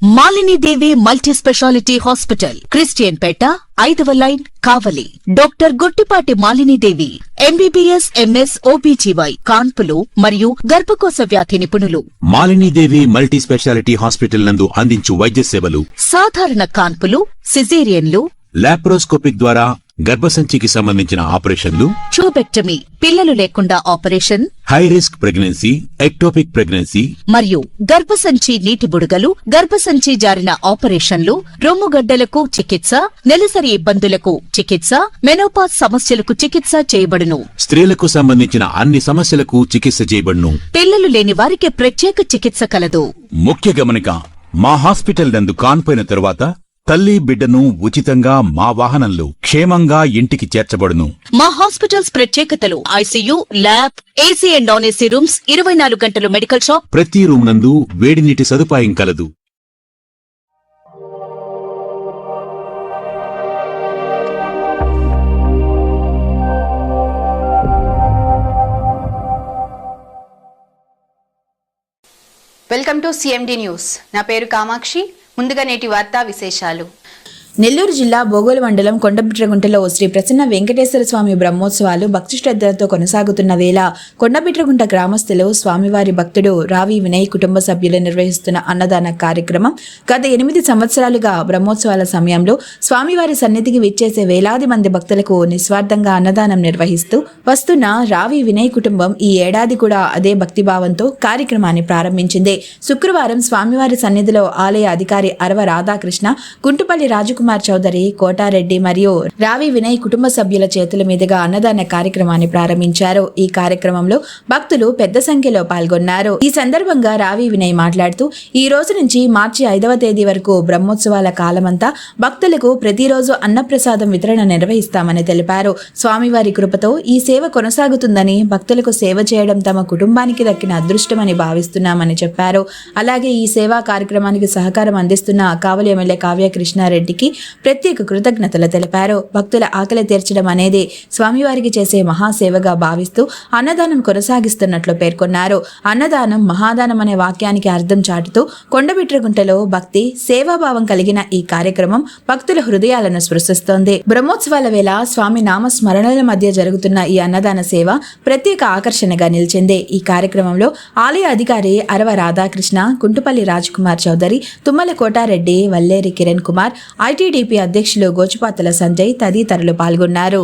Malini Devi multi speciality hospital, Christian Peta, 5వ line, Kavali. Doctor Guttipati Malinidevi, MBBS, MS, OBGY, కాన్పులు మరియు గర్భకోశ వ్యాధి నిపుణులు. మాలినీదేవి మల్టీ స్పెషాలిటీ హాస్పిటల్ నందు అందించు వైద్య సేవలు: సాధారణ కాన్పులు, సిజేరియన్లు, లాప్రోస్కోపిక్ ద్వారా గర్భసంచికి సంబంధించిన ఆపరేషన్లు, ట్యూబెక్టమీ, పిల్లలు లేకుండా operation, high risk pregnancy, ectopic pregnancy మరియు గర్భసంచి నీటి బుడగలు, గర్భసంచి జారిన ఆపరేషన్లు, రొమ్ముగడ్డలకు చికిత్స, నెలసరి ఇబ్బందులకు చికిత్స, మెనోపాజ్ సమస్యలకు చికిత్స చేయబడును. స్త్రీలకు సంబంధించిన అన్ని సమస్యలకు చికిత్స చేయబడును. పిల్లలు లేని వారికి ప్రత్యేక చికిత్స కలదు. ముఖ్య గమనిక: మా హాస్పిటల్ నందు కాన్పోయిన తరువాత తల్లి బిడ్డను ఉచితంగా మా వాహనంలో క్షేమంగా ఇంటికి చేర్చబడును. మా హాస్పిటల్స్ ప్రత్యేకతలు: ICU, lab, AC and non AC rooms, 24 గంటలు మెడికల్ షాప్, ప్రతి రూమ్ నందు వేడి నీటి సదుపాయం కలదు. Welcome to CMD news. నా పేరు కామాక్షి. ముందుగా నేటి వార్తా విశేషాలు. నెల్లూరు జిల్లా బోగోలు మండలం కొండబిట్రగుంటలో శ్రీ ప్రసన్న వెంకటేశ్వర స్వామి బ్రహ్మోత్సవాలు భక్తి శ్రద్ధలతో కొనసాగుతున్న వేళ కొండబిట్రగుంట గ్రామస్తులు స్వామివారి భక్తుడు రావి వినయ్ కుటుంబ సభ్యులు నిర్వహిస్తున్న అన్నదాన కార్యక్రమం గత 8 సంవత్సరాలుగా బ్రహ్మోత్సవాల సమయంలో స్వామివారి సన్నిధికి విచ్చేసే వేలాది మంది భక్తులకు నిస్వార్థంగా అన్నదానం నిర్వహిస్తూ వస్తున్న రావి వినయ్ కుటుంబం ఈ ఏడాది కూడా అదే భక్తిభావంతో కార్యక్రమాన్ని ప్రారంభించింది. శుక్రవారం స్వామివారి సన్నిధిలో ఆలయ అధికారి అరవ రాధాకృష్ణ, గుంటుపల్లి రాజకుమార్ చౌదరి, కోటారెడ్డి మరియు రావి వినయ్ కుటుంబ సభ్యుల చేతుల మీదుగా అన్నదాన కార్యక్రమాన్ని ప్రారంభించారు. ఈ కార్యక్రమంలో భక్తులు పెద్ద సంఖ్యలో పాల్గొన్నారు. ఈ సందర్భంగా రావి వినయ్ మాట్లాడుతూ, ఈ రోజు నుంచి మార్చి 5వ తేదీ వరకు బ్రహ్మోత్సవాల కాలమంతా భక్తులకు ప్రతిరోజు అన్నప్రసాదం వితరణ నిర్వహిస్తామని తెలిపారు. స్వామివారి కృపతో ఈ సేవ కొనసాగుతుందని, భక్తులకు సేవ చేయడం తమ కుటుంబానికి దక్కిన అదృష్టమని భావిస్తున్నామని చెప్పారు. అలాగే ఈ సేవా కార్యక్రమానికి సహకారం అందిస్తున్న కావలి ఎమ్మెల్యే కావ్య కృష్ణారెడ్డికి ప్రత్యేక కృతజ్ఞతలు తెలిపారు. భక్తుల ఆకలి తీర్చడం అనేది స్వామివారికి చేసే మహాసేవగా భావిస్తూ అన్నదానం కొనసాగిస్తున్నట్లు పేర్కొన్నారు. అన్నదానం మహాదానం అనే వాక్యానికి అర్థం చాటుతూ కొండబిట్రగుంటలో భక్తి సేవాభావం కలిగిన ఈ కార్యక్రమం భక్తుల హృదయాలను స్పృశిస్తోంది. బ్రహ్మోత్సవాల వేళ స్వామి నామస్మరణల మధ్య జరుగుతున్న ఈ అన్నదాన సేవ ప్రత్యేక ఆకర్షణగా నిలిచింది. ఈ కార్యక్రమంలో ఆలయ అధికారి అరవ రాధాకృష్ణ, గుంటుపల్లి రాజకుమార్ చౌదరి, తుమ్మల కోటారెడ్డి, వల్లేరి కిరణ్ కుమార్, ఐటీడీపీ అధ్యక్షులు గోచుపాతల సంజయ్ తదితరులు పాల్గొన్నారు.